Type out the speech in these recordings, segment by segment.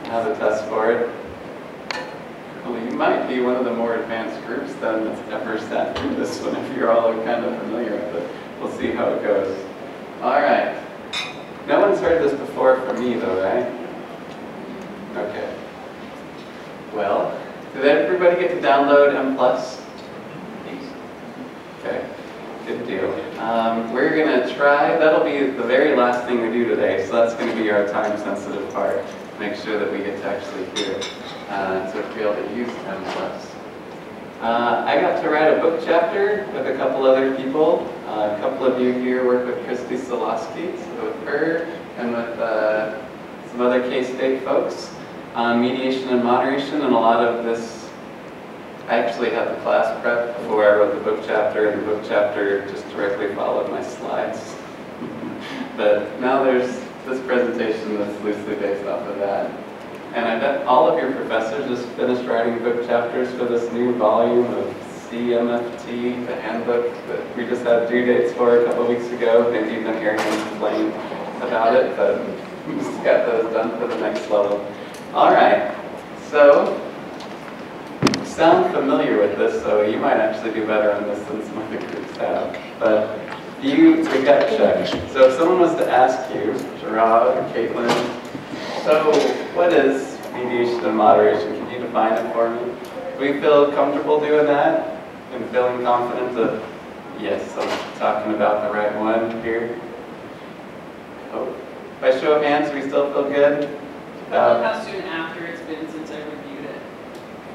how to test for it. Well, you might be one of the more advanced groups then that's ever sat through this one if you're all kind of familiar with it. We'll see how it goes. All right. No one's heard this before from me though, right? Okay. Well, did everybody get to download M+? Okay, good deal. We're going to try, that'll be the very last thing we do today, so that's going to be our time-sensitive part. Make sure that we get to actually hear it, to be able to use M+. I got to write a book chapter with a couple other people. A couple of you here work with Christy Solosky, so with her and with some other K-State folks on mediation and moderation, and a lot of this, I actually had the class prep before I wrote the book chapter, and the book chapter just directly followed my slides. But now there's this presentation that's loosely based off of that. And I bet all of your professors just finished writing book chapters for this new volume of CMFT, the handbook that we just had due dates for a couple of weeks ago. Maybe you've been hearing them complain about it, but we just got those done for the next level. All right, so you sound familiar with this, so you might actually do better on this than some other groups have. But the gut check. So if someone was to ask you, Gerard or Caitlin, so what is mediation and moderation? Can you define it for me? Do we feel comfortable doing that and feeling confident that, yes, I'm talking about the right one here? Oh. By show of hands, we still feel good? I love how soon after it's been since I reviewed it.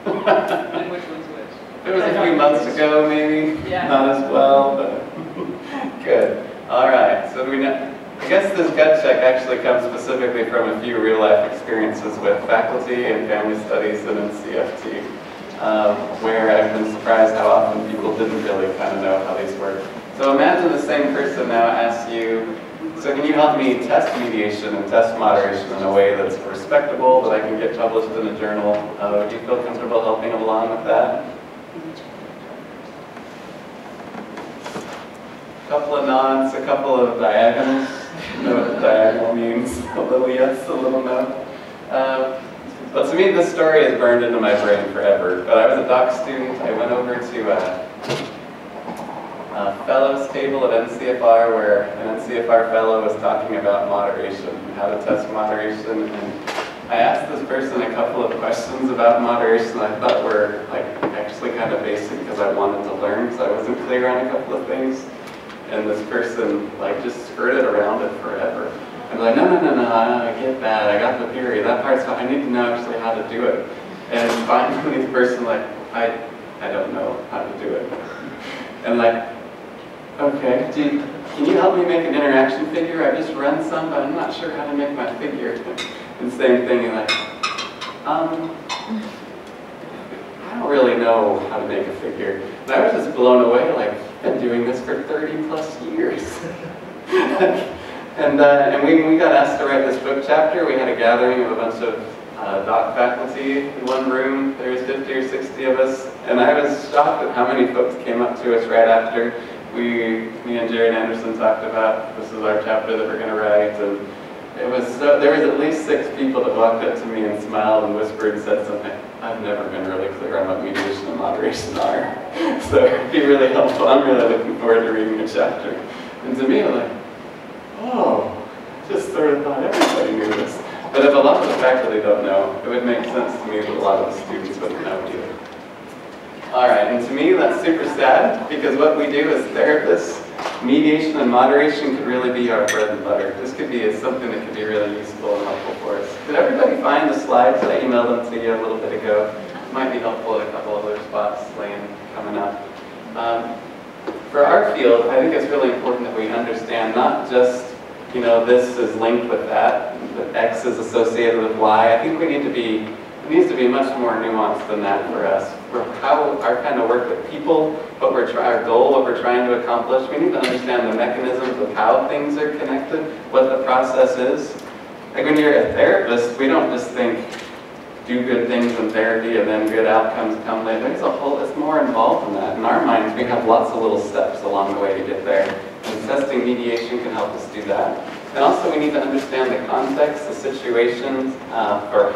And which one's which? It was a few months ago, maybe. Yeah. Not as well, but good. All right. So we know. I guess this gut check actually comes specifically from a few real-life experiences with faculty and family studies and in CFT, where I've been surprised how often people didn't really kind of know how these work. So imagine the same person now asks you, so can you help me test mediation and test moderation in a way that's respectable, that I can get published in a journal? Do you feel comfortable helping along with that? A couple of nods, a couple of diagonals. You know what diagonal means? A little yes, a little no. But to me, this story is burned into my brain forever. But I was a doc student. I went over to a fellows table at NCFR where an NCFR fellow was talking about moderation, how to test moderation. And I asked this person a couple of questions about moderation I thought were actually kind of basic because I wanted to learn, because I wasn't clear on a couple of things. And this person just skirted around it forever. And like, no, I get that, I got the theory, that part's fine, I need to know actually how to do it. And finally the person I don't know how to do it. And okay, can you help me make an interaction figure? I just run some, but I'm not sure how to make my figure. And same thing, I don't really know how to make a figure. And I was just blown away, I've been doing this for 30 plus years. And when we got asked to write this book chapter, we had a gathering of a bunch of doc faculty in one room. There was 50 or 60 of us, and I was shocked at how many folks came up to us right after me and Jared Anderson talked about this is our chapter that we're going to write. And it was there was at least 6 people that walked up to me and smiled and whispered and said something. I've never been really clear on what mediation and moderation are, so it'd be really helpful. I'm really looking forward to reading the chapter. And to me, I'm oh, I just sort of thought everybody knew this. But if a lot of the faculty don't know, it would make sense to me that a lot of the students wouldn't know either. All right, and to me that's super sad, because what we do as therapists, mediation and moderation could really be our bread and butter. This could be something that could be really useful and helpful for us. Did everybody find the slides? I emailed them to you a little bit ago. Might be helpful at a couple other spots coming up. For our field, I think it's really important that we understand not just, this is linked with that X is associated with Y. I think it needs to be much more nuanced than that for us. For how our kind of work with people, our goal, what we're trying to accomplish, we need to understand the mechanisms of how things are connected, what the process is. When you're a therapist, we don't just think, do good things in therapy and then good outcomes come later. It's more involved than that. In our minds, we have lots of little steps along the way to get there. And testing mediation can help us do that. And also we need to understand the context, the situations for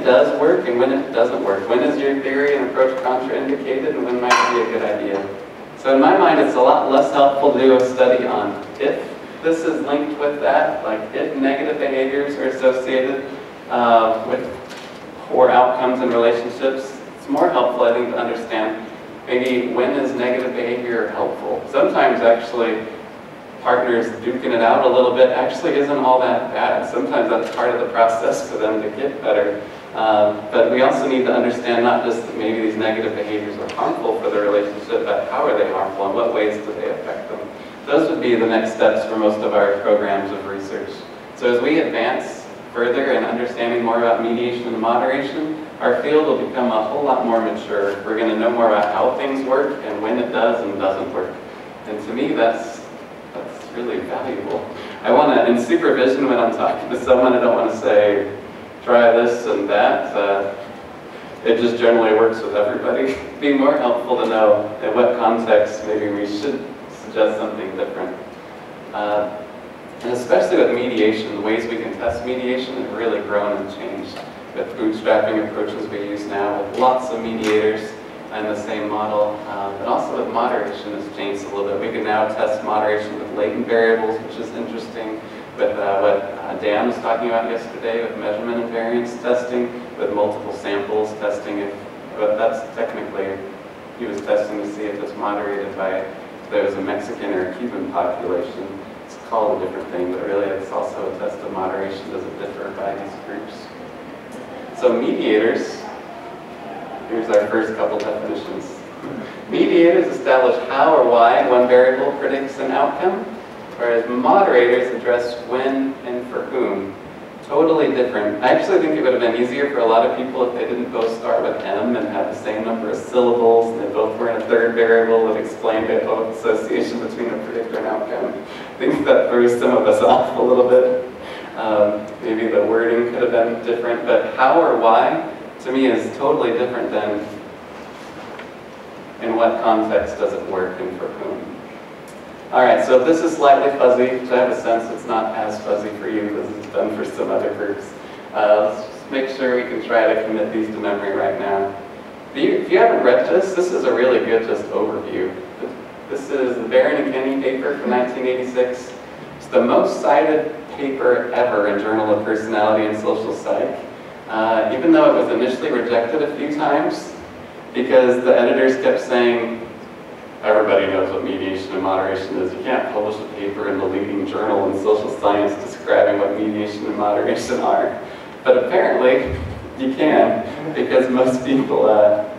does work and when it doesn't work. When is your theory and approach contraindicated and when might it be a good idea? So in my mind, it's a lot less helpful to do a study on if this is linked with that, like if negative behaviors are associated with poor outcomes in relationships. It's more helpful, I think, to understand maybe when is negative behavior helpful. Sometimes actually partners duking it out a little bit actually isn't all that bad. Sometimes that's part of the process for them to get better. But we also need to understand not just that maybe these negative behaviors are harmful for the relationship, but how are they harmful and what ways do they affect them? Those would be the next steps for most of our programs of research. So as we advance further in understanding more about mediation and moderation, our field will become a whole lot more mature. We're going to know more about how things work and when it does and doesn't work. And to me, that's really valuable. I want to, in supervision, when I'm talking to someone, I don't want to say, try this and that. It just generally works with everybody. It'd be more helpful to know in what context maybe we should suggest something different. And especially with mediation, the ways we can test mediation have really grown and changed. With bootstrapping approaches we use now, with lots of mediators and the same model, but also with moderation has changed a little bit. We can now test moderation with latent variables, which is interesting, with what Dan was talking about yesterday with measurement and variance testing, with multiple samples testing if, but that's technically, he was testing to see if it's moderated by, if there was a Mexican or a Cuban population. It's called a different thing, but really it's also a test of moderation. Does it differ by these groups? So mediators, here's our first couple definitions. Mediators establish how or why one variable predicts an outcome, whereas moderators address when and for whom. Totally different. I actually think it would have been easier for a lot of people if they didn't both start with M and have the same number of syllables, and they both were in a third variable that explained the association between a predictor and outcome. I think that threw some of us off a little bit. Maybe the wording could have been different, but how or why, to me, is totally different than in what context does it work and for whom. All right, so if this is slightly fuzzy, which I have a sense it's not as fuzzy for you as it's done for some other groups. Let's just make sure we can try to commit these to memory right now. If you haven't read this is a really good just overview. This is the Barron and Kenny paper from 1986. It's the most cited paper ever in Journal of Personality and Social Psych, even though it was initially rejected a few times because the editors kept saying, everybody knows what mediation and moderation is. You can't publish a paper in the leading journal in social science describing what mediation and moderation are. But apparently, you can, because most people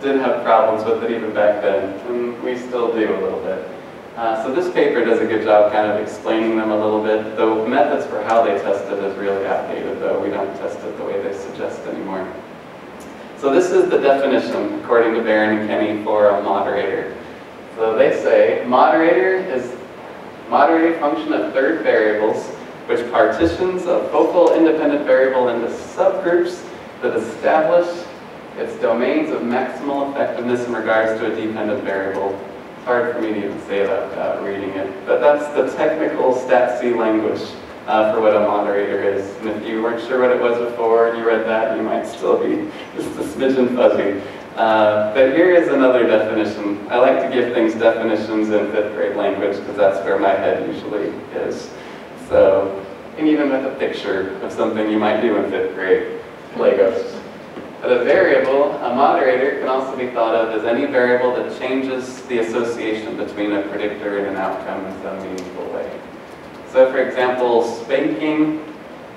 did have problems with it even back then, and we still do a little bit. So this paper does a good job kind of explaining them a little bit. The methods for how they test it is really outdated, though. We don't test it the way they suggest anymore. So this is the definition, according to Barron and Kenny, for a moderator. So they say, moderator is moderating function of third variables, which partitions a focal independent variable into subgroups that establish its domains of maximal effectiveness in regards to a dependent variable. It's hard for me to even say that without reading it, but that's the technical Stat-C language for what a moderator is. And if you weren't sure what it was before and you read that, you might still be just a smidgen fuzzy. But here is another definition. I like to give things definitions in 5th grade language because that's where my head usually is. So, and even with a picture of something you might do in 5th grade, Legos. But a variable, a moderator, can also be thought of as any variable that changes the association between a predictor and an outcome in some meaningful way. So for example, spanking,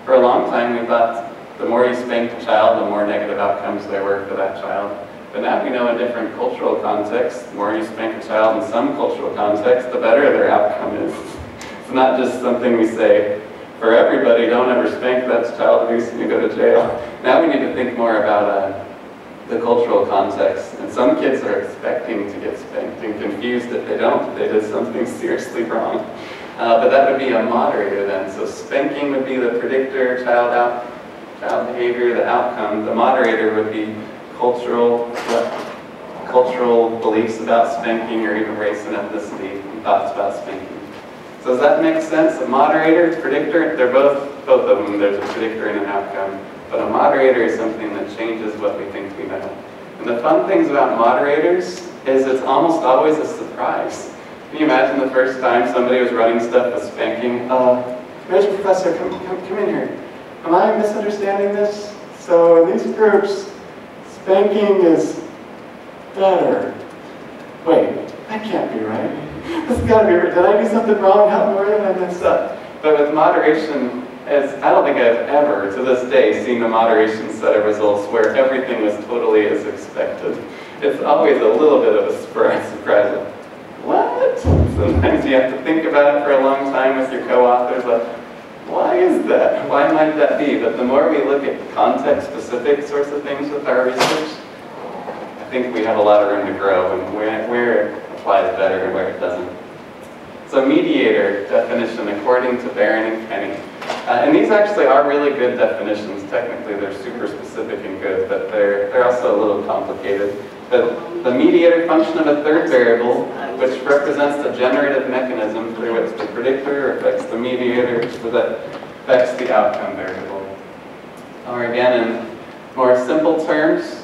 for a long time we thought the more you spanked a child, the more negative outcomes there were for that child. But now we know in different cultural contexts, the more you spank a child in some cultural contexts, the better their outcome is. It's not just something we say, for everybody, don't ever spank that child abuse and you go to jail. Now we need to think more about the cultural context. And some kids are expecting to get spanked and confused if they don't, they did something seriously wrong. But that would be a moderator then. So spanking would be the predictor, child behavior, the outcome. The moderator would be cultural beliefs about spanking or even race and ethnicity and thoughts about spanking. So does that make sense? A moderator, predictor, they're both of them. There's a predictor and an outcome. But a moderator is something that changes what we think we know. And the fun things about moderators is it's almost always a surprise. Can you imagine the first time somebody was running stuff with spanking? Mr. Professor, come in here. Am I misunderstanding this? So in these groups, spanking is better. Wait, that can't be right. This has got to be right. Did I do something wrong? Where did I mess up? But with moderation, I don't think I've ever, to this day, seen a moderation set of results where everything was totally as expected. It's always a little bit of a surprise. Like, what? Sometimes you have to think about it for a long time with your co-authors. Like, why is that? Why might that be? But the more we look at context-specific sorts of things with our research, I think we have a lot of room to grow and where it applies better and where it doesn't. So mediator definition according to Barron and Kenny. And these actually are really good definitions. Technically they're super specific and good, but they're also a little complicated. But the mediator function of a third variable, which represents the generative mechanism through which the predictor affects the mediator, so that affects the outcome variable. Or again, in more simple terms,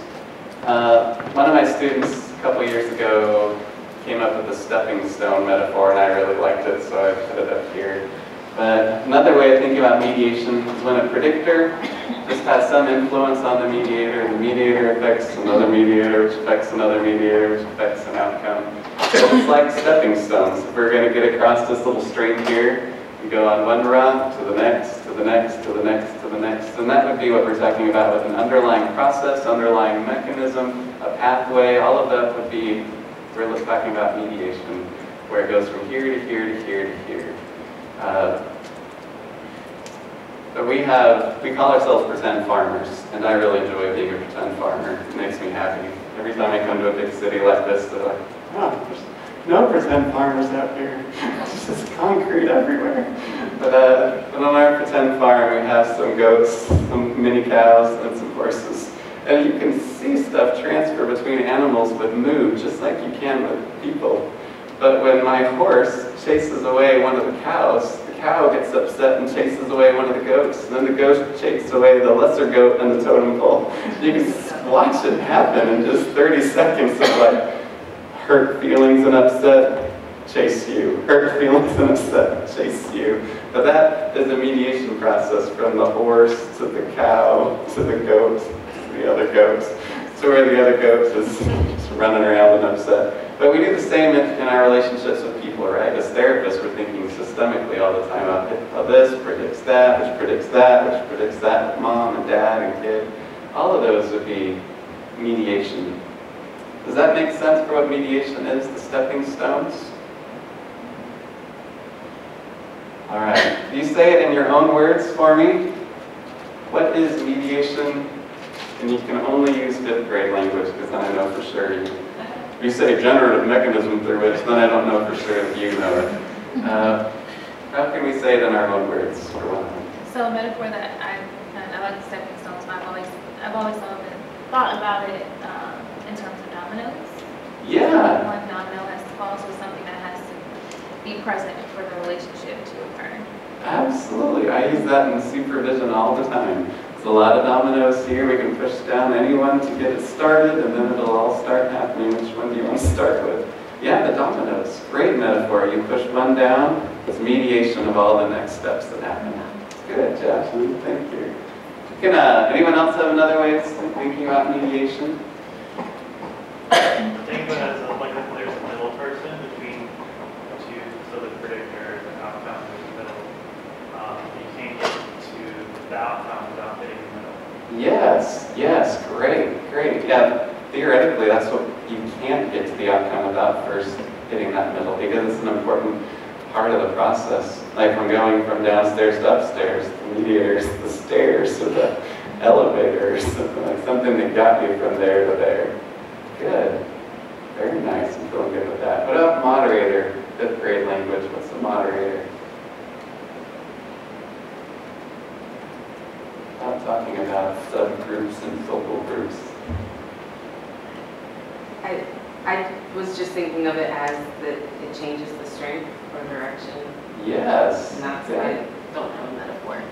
one of my students a couple years ago came up with a stepping stone metaphor, and I really liked it, so I put it up here. But another way of thinking about mediation is when a predictor just has some influence on the mediator, and the mediator affects another mediator, which affects another mediator, which affects an outcome. So it's like stepping stones. If we're going to get across this little string here, we go on one rung to the next, to the next, to the next, to the next. And that would be what we're talking about with an underlying process, underlying mechanism, a pathway. All of that would be, we're talking about mediation, where it goes from here to here to here to here. But we call ourselves pretend farmers, and I really enjoy being a pretend farmer. It makes me happy. Every time I come to a big city like this, they're like, oh, there's no pretend farmers out here. It's just concrete everywhere. But on our pretend farm, we have some goats, some mini cows, and some horses. And you can see stuff transfer between animals with mood, just like you can with people. But when my horse chases away one of the cows, the cow gets upset and chases away one of the goats, and then the goat chases away the lesser goat on the totem pole. You can watch it happen in just 30 seconds of like hurt feelings and upset, chase you. Hurt feelings and upset, chase you. But that is a mediation process from the horse to the cow to the goat to the other goats to where the other goat is just running around and upset. But we do the same in our relationships with people, right? As therapists, we're thinking systemically all the time about how this predicts that, which predicts that, which predicts that with mom and dad and kid. All of those would be mediation. Does that make sense for what mediation is, the stepping stones? All right. You say it in your own words for me. What is mediation? And you can only use 5th grade language, because then I know for sure you. If you say generative mechanism through which, then I don't know for sure if you know it. How can we say it in our own words for one? So a metaphor that I like stepping stones. I've always thought about it in terms of dominoes. Yeah. One domino has to fall, so something that has to be present for the relationship to occur. Absolutely. I use that in supervision all the time. A lot of dominoes here. We can push down anyone to get it started, and then it'll all start happening. Which one do you want to start with? Yeah, the dominoes. Great metaphor. You push one down, it's mediation of all the next steps that happen. Good, Josh. Thank you. Can anyone else have another way of thinking about mediation? I think that as there's a middle person between the two, so the predictor and the outcome in the middle. You can't get to the outcome without hitting the middle. Yes, great. Yeah, theoretically, that's what you can't get to the outcome without first hitting that middle, because it's an important part of the process. Like from going from downstairs to upstairs, the mediators, the stairs, to the elevators, like something that got you from there to there. Good. Very nice. I'm feeling good with that. What about moderator? 5th grade language. What's a moderator? I'm talking about subgroups and focal groups. I was just thinking of it as that it changes the strength or direction. Yes. And that's why I don't have a metaphor.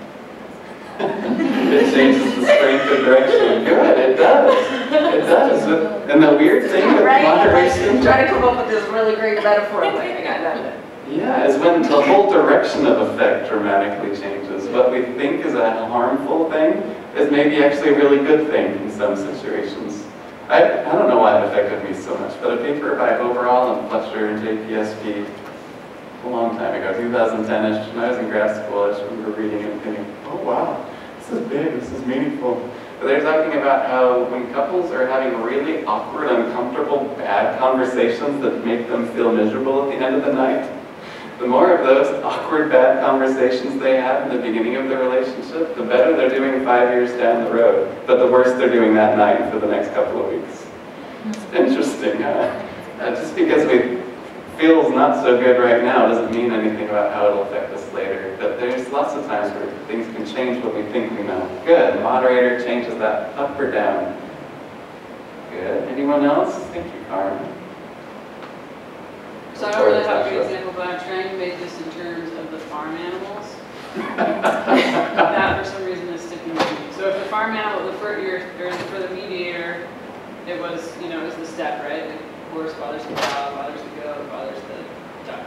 It changes the strength and direction. Good, it does. It does. And the weird thing with moderation... Trying to come up with this really great metaphor, like, I got nothing. Yeah, is when the whole direction of effect dramatically changes. What we think is a harmful thing is maybe actually a really good thing in some situations. I don't know why it affected me so much, but a paper by Overall and Fletcher and JPSP a long time ago, 2010-ish, when I was in grad school, I just remember reading it and thinking, oh wow, this is big, this is meaningful. But they're talking about how when couples are having really awkward, uncomfortable, bad conversations that make them feel miserable at the end of the night, the more of those awkward, bad conversations they have in the beginning of the relationship, the better they're doing 5 years down the road, but the worse they're doing that night for the next couple of weeks. It's interesting. Just because we feels not so good right now doesn't mean anything about how it'll affect us later. But there's lots of times where things can change what we think we know. Good. Moderator changes that up or down. Good. Anyone else? Thank you, Carmen. So I don't really have a good example, but I'm trying to make this in terms of the farm animals. That for some reason is sticking with me. So if the farm animal, for the mediator, it was, it was the step, right? The horse bothers the cow, bothers the goat, bothers the duck,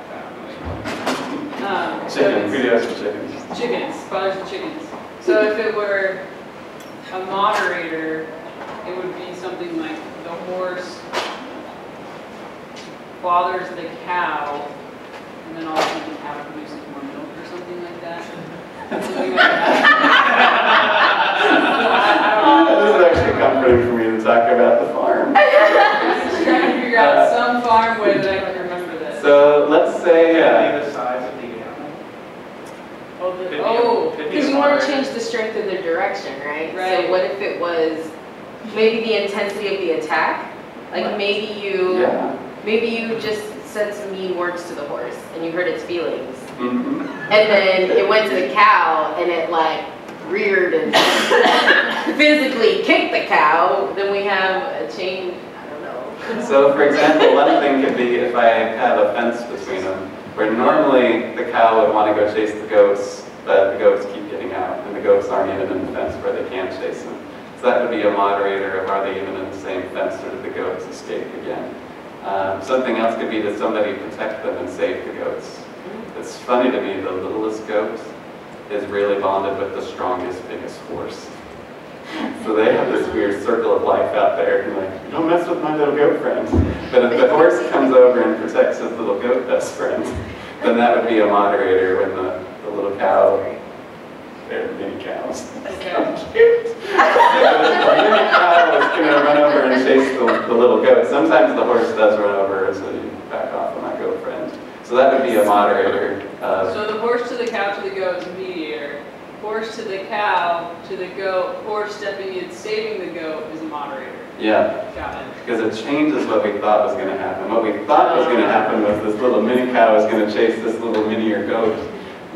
Chickens, videos for chickens. Chickens, bothers the chickens. So if it were a moderator, it would be something like the horse bothers the cow, and then all of a sudden the cow produces more milk or something like that. Something like that. This is actually comforting for me to talk about the farm. I'm just trying to figure out some farm way that I can remember this. So let's say... the size of the animal. Because you want to change the strength of the direction, right? Right. So what if it was maybe the intensity of the attack? Like maybe you just said some mean words to the horse and you hurt its feelings. Mm-hmm. And then it went to the cow and it like reared and physically kicked the cow. Then we have a chain, I don't know. So for example, one thing could be if I have a fence between them, where normally the cow would want to go chase the goats, but the goats keep getting out, and the goats aren't even in the fence where they can't chase them. So that would be a moderator of are they even in the same fence, or did the goats escape again? Something else could be, does somebody protect them and save the goats? It's funny to me, the littlest goat is really bonded with the strongest, biggest horse. So they have this weird circle of life out there, and like, don't mess with my little goat friend. But if the horse comes over and protects his little goat best friend, then that would be a moderator when the little cow, they're mini cows. Okay. So cute. The mini cow is going to run over and chase the little goat. Sometimes the horse does run over, so you back off on my goat friend. So that would be a moderator. So the horse to the cow to the goat is a mediator. Horse to the cow to the goat, horse stepping in, saving the goat is a moderator. Yeah. Got it. Because it changes what we thought was going to happen. What we thought was going to happen was this little mini cow was going to chase this little minier goat,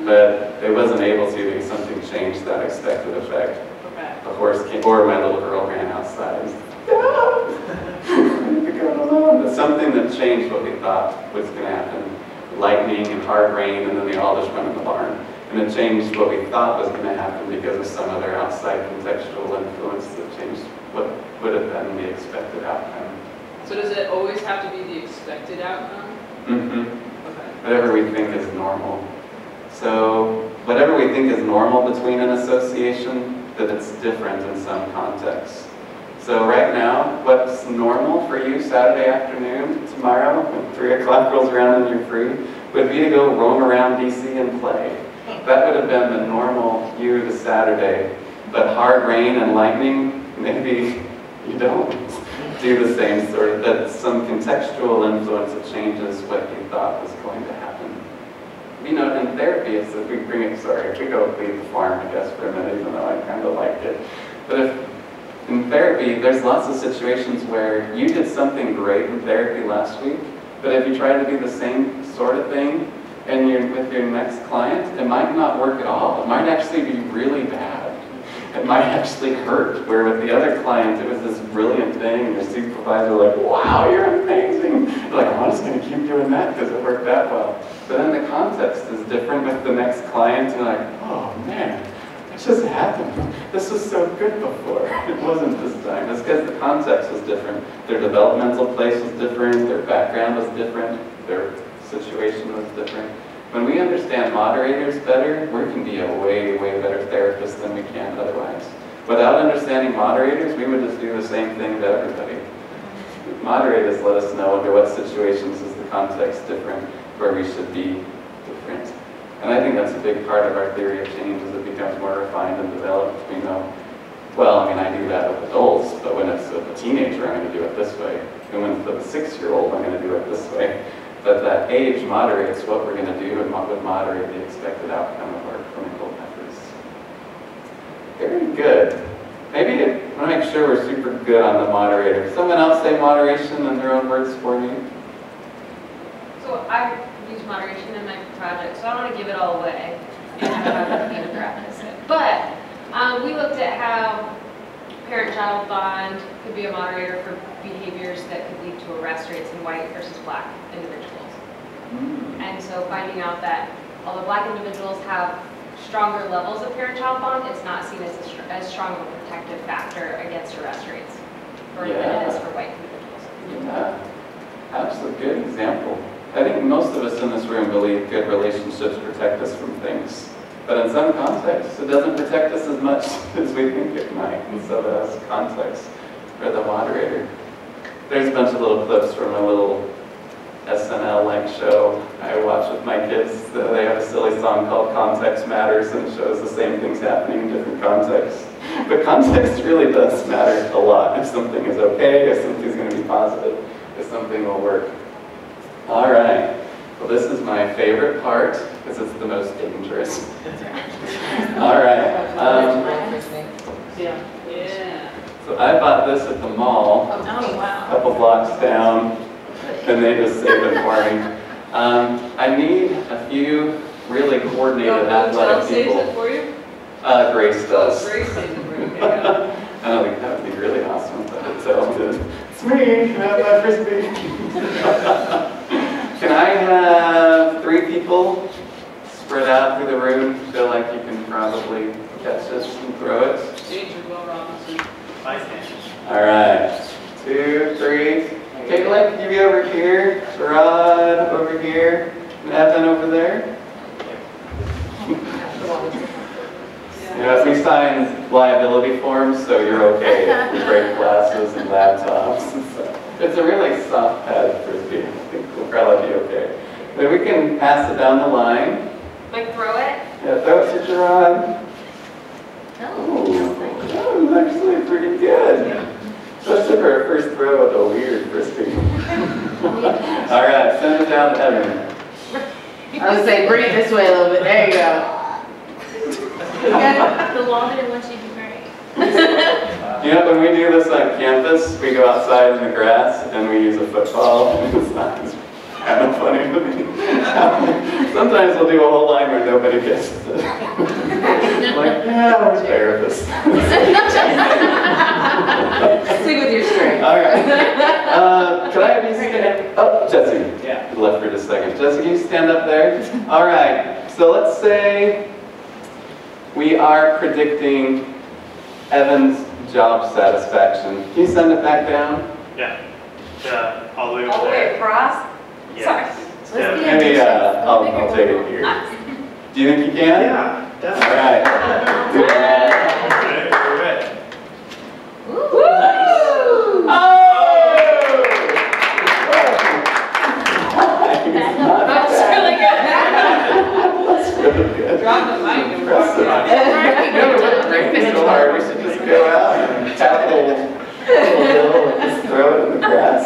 but it wasn't able to because something changed that expected effect. Okay. The horse came, or my little girl ran outside. The goat alone. But something that changed what we thought was going to happen. Lightning and hard rain, and then they all just run in the barn. And it changed what we thought was going to happen because of some other outside contextual influence that changed what would have been the expected outcome. So does it always have to be the expected outcome? Mm-hmm. Okay. Whatever we think is normal. So whatever we think is normal between an association, that it's different in some contexts. So right now, what's normal for you Saturday afternoon, tomorrow, when 3 o'clock rolls around and you're free, would be to go roam around DC and play. That would have been the normal you this Saturday. But hard rain and lightning, maybe you don't do the same sort of, that's some contextual influence that changes what you thought was going to happen. In therapy, if we bring it, if we go leave the farm, I guess, for a minute, even though I kind of like it. But in therapy, there's lots of situations where you did something great in therapy last week, but if you try to do the same sort of thing and you're with your next client, it might not work at all. It might actually be really bad. It might actually hurt, where with the other client, it was this brilliant thing, and your supervisor like, wow, you're amazing. You're like, I'm just going to keep doing that because it worked that well. But then the context is different with the next client, and you're like, oh man, What just happened? This was so good before. It wasn't this time. It's because the context was different. Their developmental place was different. Their background was different. Their situation was different. When we understand moderators better, we can be a way, way better therapist than we can otherwise. Without understanding moderators, we would just do the same thing to everybody. Moderators let us know under what situations is the context different, where we should be different. And I think that's a big part of our theory of change as it becomes more refined and developed. We know, well, I mean, I do that with adults, but when it's with a teenager, I'm going to do it this way. And when it's with a 6-year-old, I'm going to do it this way. But that age moderates what we're going to do and would moderate the expected outcome of our clinical efforts. Very good. Maybe I want to make sure we're super good on the moderator. Someone else say moderation in their own words for me. So I use moderation in my project, so I don't want to give it all away. But we looked at how parent-child bond could be a moderator for behaviors that could lead to arrest rates in white versus black individuals. And so finding out that although black individuals have stronger levels of parent-child bond, it's not seen as strong of a protective factor against arrest rates than it is for white individuals. Yeah, that's a good example. I think most of us in this room believe good relationships protect us from things. But in some contexts, it doesn't protect us as much as we think it might. And so that's context for the moderator. There's a bunch of little clips from a little SNL-like show I watch with my kids. They have a silly song called Context Matters, and it shows the same things happening in different contexts. But context really does matter a lot. If something is okay, if something's going to be positive, if something will work. All right. Well, this is my favorite part because it's the most dangerous. All right. Yeah. So I bought this at the mall, Oh, wow. a couple blocks down, and they just saved it for me. I need a few really coordinated athletic saves people. it for you? Grace does. Grace saves it for you. Okay, I don't think that would be really awesome, but it's it's me, I have my frisbee. Can I have 3 people spread out through the room? Feel like you can probably catch this and throw it. Danger, Will Robinson. I can. All right, 2, 3. Caitlin, can you be over here? Rod over here. And Evan over there. Yeah, we sign liability forms, so you're okay if we break glasses and laptops and stuff. It's a really soft padded frisbee. I think we'll probably be okay. But we can pass it down the line. Like throw it? Yeah, throw it to Gerard. Oh, That was actually pretty good. Especially for our first throw with a weird frisbee. All right, send it down to Evan. I would say bring it this way a little bit. There you go. the longer than what you do, great. You know, when we do this on campus, we go outside in the grass and we use a football. It's not kind of funny to me. Sometimes we'll do a whole line where nobody gets it. Like, yeah, we're therapists. Stick with your strength. All right. Can I have you stand? Oh, Jesse. Yeah. You left for just a second. Jesse, can you stand up there? All right. So let's say we are predicting Evan's job satisfaction. Can you send it back down? Yeah. All the way over All the way there. across? Yeah. Sorry. Yeah. Maybe I'll take it here. Do you think you can? Yeah, All definitely. right. Okay, we're good. Woo! Oh! That's really good. That's really good. Drop the mic and walk Impressive. out. Yeah, we're breaking so hard. We should just go out and tap a little hill and just throw it in the grass.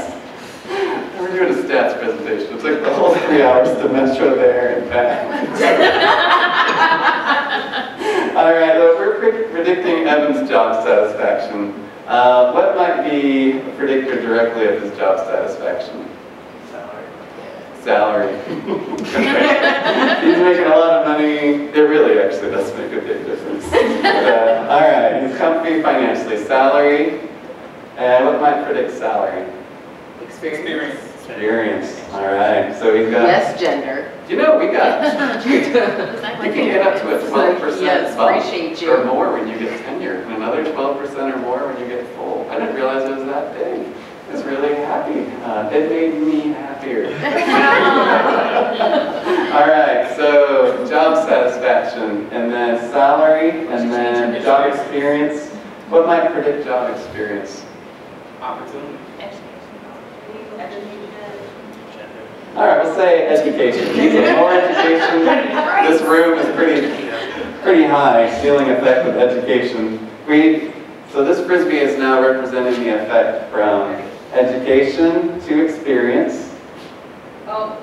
We're doing a stats presentation. It took the whole 3 hours to metro there and back. All right, so we're predicting Evan's job satisfaction. What might be a predictor directly of his job satisfaction? Salary. He's making a lot of money. It really actually does make a big difference. All right, he's comfy financially. Salary. And what might predict salary? Experience. Experience. All right. So we've got. Yes, gender. You know, we got. You Exactly. can get up to a 12% Yes, bump appreciate you. or more when you get tenure, and another 12% or more when you get full. I didn't realize it was that big. I was really happy. It made me happier. All right, so job satisfaction, and then salary, and then job experience. What might predict job experience? Opportunity. All right, we'll say education. More education. This room is pretty high, ceiling effect of education. So this Frisbee is now representing the effect from education to experience. Oh.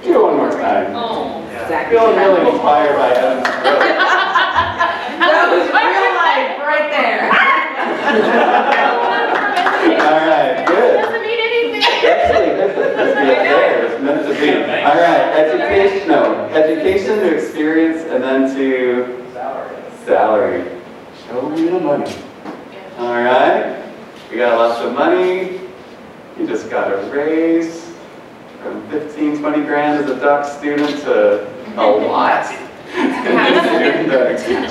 Do it one more time. Oh. Exactly. Feeling really inspired by Evan's growth. That was real life right there. All right, good. Doesn't mean anything. Actually, this is Frisbee up there. It's meant to be. All right, education to experience, and then to salary. Show me the money. All right, we got lots of money. You just got a raise from 15, 20 grand as a doc student to a lot.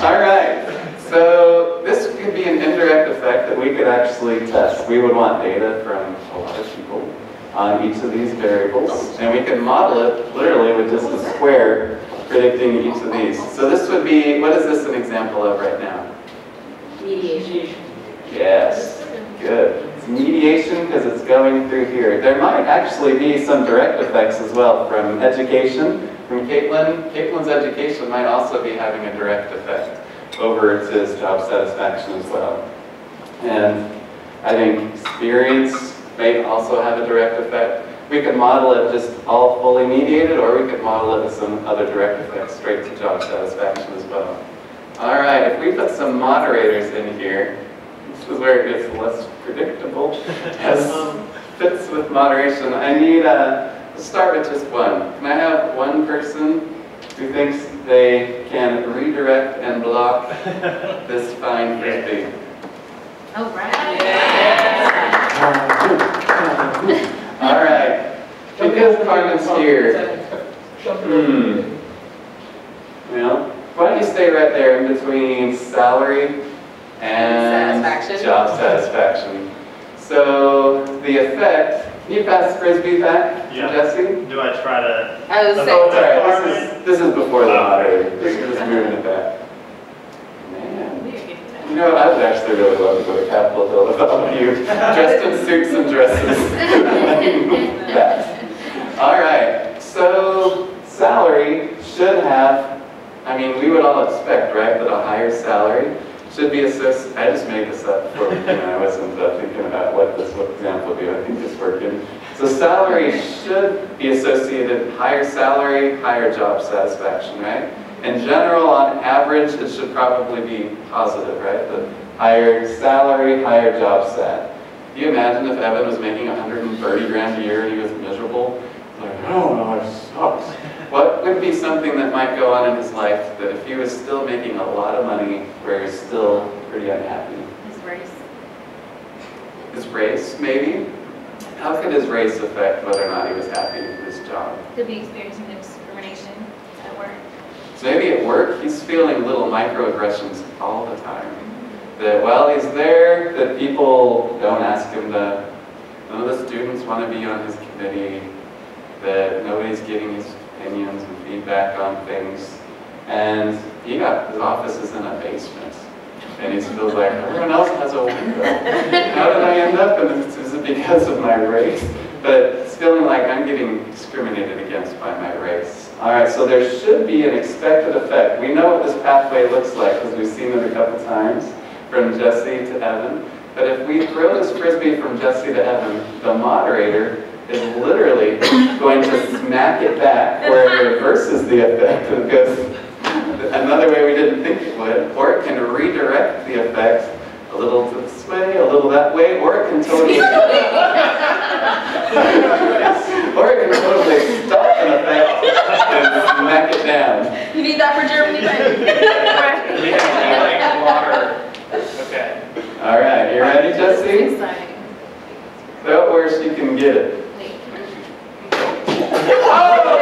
All right, so this could be an indirect effect that we could actually test. We would want data from a lot of people on each of these variables, and we can model it literally with just a square predicting each of these. So this would be, what is this an example of right now? Mediation. Yes, good. It's mediation because it's going through here. There might actually be some direct effects as well from education. From Caitlin. Caitlin's education might also be having a direct effect over to his job satisfaction as well. And I think experience may also have a direct effect. We could model it just all fully mediated, or we could model it with some other direct effects straight to job satisfaction as well. All right, if we put some moderators in here, this is where it gets less predictable. As fits with moderation, I need let's start with just one. Can I have one person who thinks they can redirect and block this fine Frisbee? Oh, right. All right, because Carmen's here. Well, why don't you stay right there in between salary and Satisfaction. job satisfaction. So the effect, can you pass Frisbee back, Yeah. Jesse? Do I try to? I was Oh, saying, sorry, this is before the moderator. Just moving it back. Man. You know, I would actually really love to go to Capitol Hill with all of you, dressed in suits and dresses. All right, so salary should have, I mean, we would all expect, right, that a higher salary should be associated. I just made this up before, I wasn't thinking about what this example would be. I think it's working. So salary should be associated, higher salary, higher job satisfaction, right? In general, on average, it should probably be positive, right? The higher salary, higher job sat. Can you imagine if Evan was making 130 grand a year and he was miserable? Like, oh no, it sucks. What would be something that might go on in his life that if he was still making a lot of money, where he's still pretty unhappy? His race. His race, maybe? How could his race affect whether or not he was happy with his job? Could be experiencing discrimination at work. So maybe at work, he's feeling little microaggressions all the time. That while he's there, that people don't ask him to, none of the students want to be on his committee, that nobody's getting his opinions and feedback on things. And his office is in a basement. And he feels like, everyone else has a window. How did I end up in this? Is it because of my race? But it's feeling like I'm getting discriminated against by my race. All right, so there should be an expected effect. We know what this pathway looks like because we've seen it a couple times from Jesse to Evan. But if we throw this Frisbee from Jesse to Evan, the moderator is literally going to smack it back where it reverses the effect and goes another way we didn't think it would, or it can redirect the effect a little to this way, a little that way, or it can totally stop an effect and smack it down. You need that for Germany, We have like water. Okay. All right, you ready, Jesse? Exciting. Don't worse, you can get it. Oh!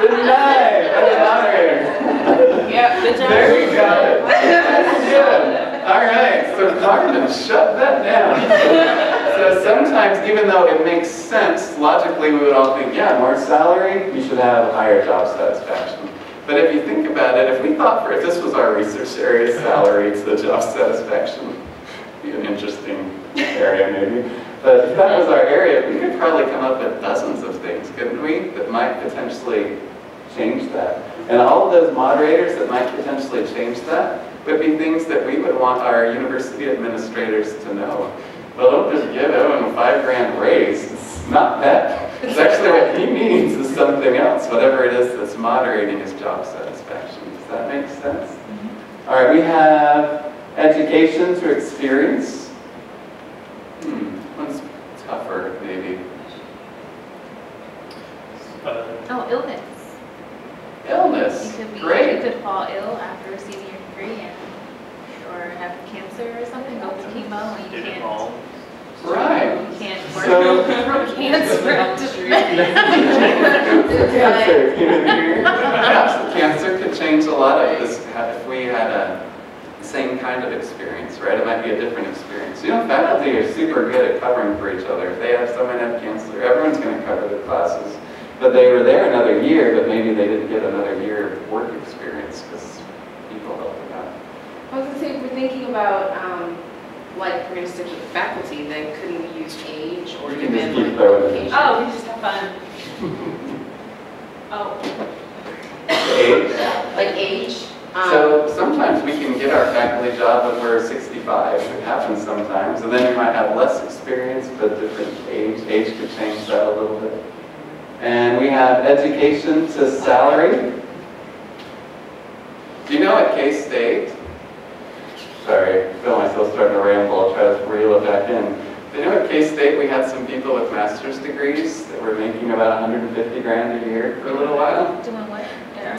Denied by the moderator. Yeah, good job. There you go. That's good. All right, so Carmen, shut that down. So sometimes, even though it makes sense, logically we would all think, yeah, more salary, you should have higher job satisfaction. But if you think about it, if we thought if this was our research area, salary to the job satisfaction, be an interesting area maybe. But if that was our area, we could probably come up with dozens of things, couldn't we, that might potentially change that. And all of those moderators that might potentially change that would be things that we would want our university administrators to know. Well, don't just give Owen a $5,000 raise. It's not that. It's actually what he needs is something else, whatever it is that's moderating his job satisfaction. Does that make sense? Mm-hmm. All right, we have education through experience. One's tougher, maybe. Oh, illness. Illness. You could be, Great. you could fall ill after receiving your degree or have cancer or something, go through chemo and you can't. Right. You can't work So, from cancer. Perhaps cancer could change a lot of this if we had a same kind of experience, right? It might be a different experience. You know, faculty are super good at covering for each other. If they have someone have cancer, everyone's going to cover their classes. But they were there another year, but maybe they didn't get another year of work experience because people helped them out. I was going to say, if we're thinking about, like, we're going to stick with the faculty, then couldn't we use age or You can just even keep throwing it. location? Oh, we just have fun. Oh. Age. Like age? So sometimes we can get our faculty job when we're 65. It happens sometimes. And then you might have less experience, but different age. Age could change that a little bit. And we have education to salary. Do you know at K-State? Sorry, I feel myself starting to ramble. I'll try to reel it back in. Do you know at K-State we had some people with master's degrees that were making about $150,000 a year for a little while? Doing what?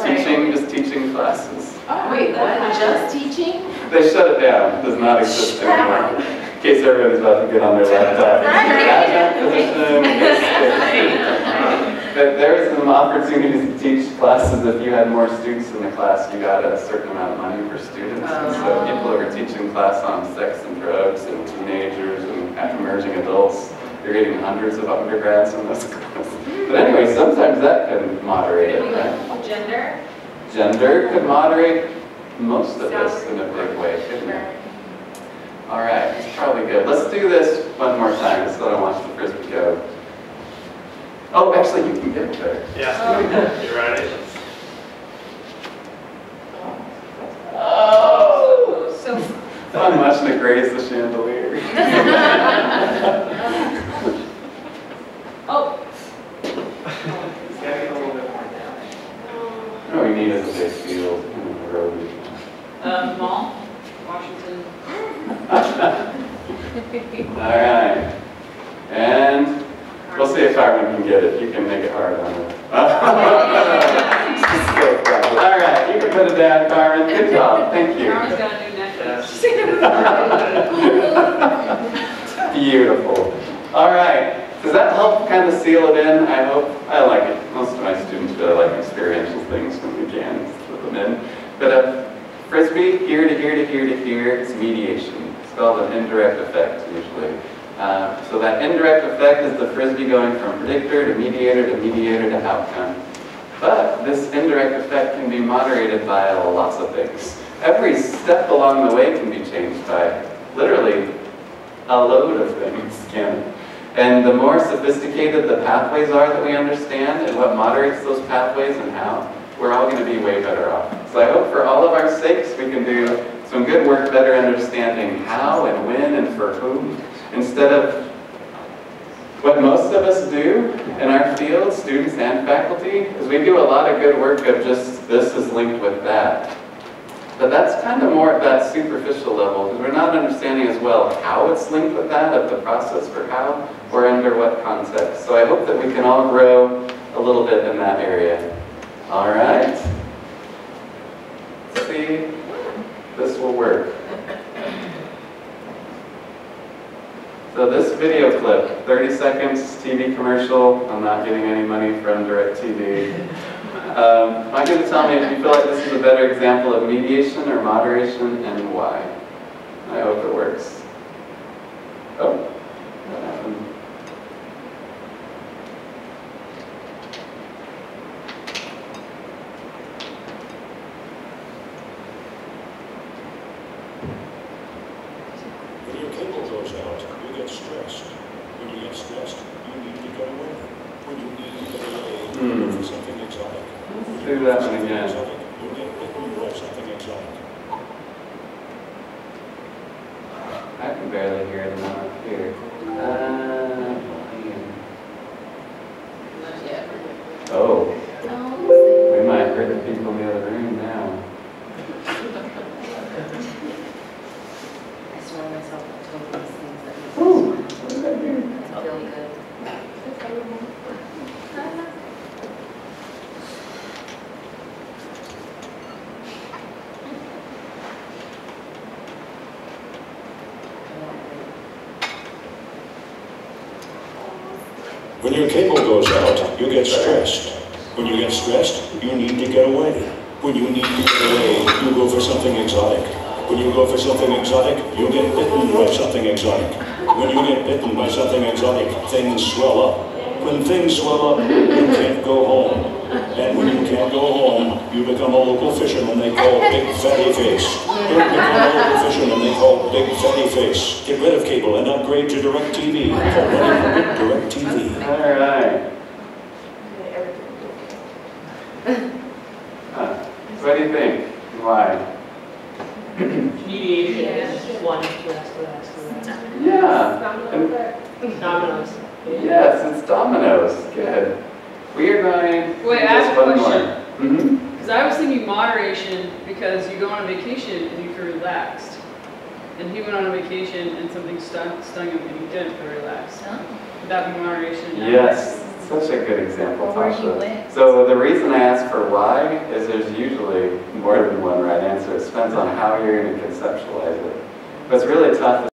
Teaching, just teaching classes. Oh, wait, what? Just teaching? They shut it down. It does not exist anymore. In case everybody's about to get on their laptop. But there are some opportunities to teach classes. If you had more students in the class, you got a certain amount of money per student. And so people who are teaching class on sex and drugs and teenagers and emerging adults, they're getting hundreds of undergrads in those classes. But anyway, sometimes that can moderate it, right? Gender? Gender could moderate most of this in a big way, couldn't it? All right, it's probably good. Let's do this one more time, just so I don't watch the frisbee go. Oh, actually, you can get it there. Yeah, you're right. Oh! So, Not much to graze the chandelier. oh, It's getting a little bit more down. No, we need is a big field in the road. Mall, Washington. All right. And we'll see if Carmen can get it. You can make it hard on her. All right, you can put it down, Carmen. Good job. Thank you. Carmen's got a new necklace. Beautiful. All right. Does that help kind of seal it in? I hope. I like it. Most of my students really like experiential things when we can put them in. But Frisbee, here to here to here to here, it's mediation. It's called an indirect effect usually. So that indirect effect is the Frisbee going from predictor to mediator to outcome. But this indirect effect can be moderated by lots of things. Every step along the way can be changed by literally a load of things, can it? And the more sophisticated the pathways are that we understand and what moderates those pathways and how, we're all going to be way better off. So I hope for all of our sakes we can do some good work better understanding how and when and for whom, instead of what most of us do in our field, students and faculty, is we do a lot of good work of just this is linked with that. But that's kind of more at that superficial level, because we're not understanding as well how it's linked with that, of the process for how, or under what context. So I hope that we can all grow a little bit in that area. All right. Let's see if this will work. So this video clip, 30 seconds, TV commercial. I'm not getting any money from DirecTV. I want you to tell me if you feel like this is a better example of mediation or moderation and why. I hope it works. Oh, what happened? When your cable goes out, you get stressed. When you get stressed, you need to get away. When you need to get away, you look for something exotic. Let's do that one again. You get bitten by something exotic. I can barely hear it now up here. Not yet. Oh, Oh, we might hurt the people in the other room now. I swear myself I told these things that make Ooh, me what did I do? feel good. When your cable goes out, you get stressed. When you get stressed, you need to get away. When you need to get away, you go for something exotic. When you go for something exotic, you get bitten by something exotic. When you get bitten by something exotic, things swell up. When things swell up, you can't go home. And when you can't go home, you become a local fisherman they call Big Fatty Face. You become a local fisherman they call Big Fatty Face. Get rid of cable and upgrade to DirecTV. Call 1-800-DirecTV. All right. So what do you think? Why? Mediation is one to ask for that. Yeah. And Dominoes. yes, it's dominoes. Good. We are going. Wait, I just have a one question. more. Because I was thinking moderation because you go on a vacation and you feel relaxed. And he went on a vacation and something stung him and he didn't feel relaxed. Would that be moderation? Yes, such a good example, Or where he Tasha. went. So the reason I ask for why is there's usually more than one right answer. It depends on how you're going to conceptualize it. But it's really tough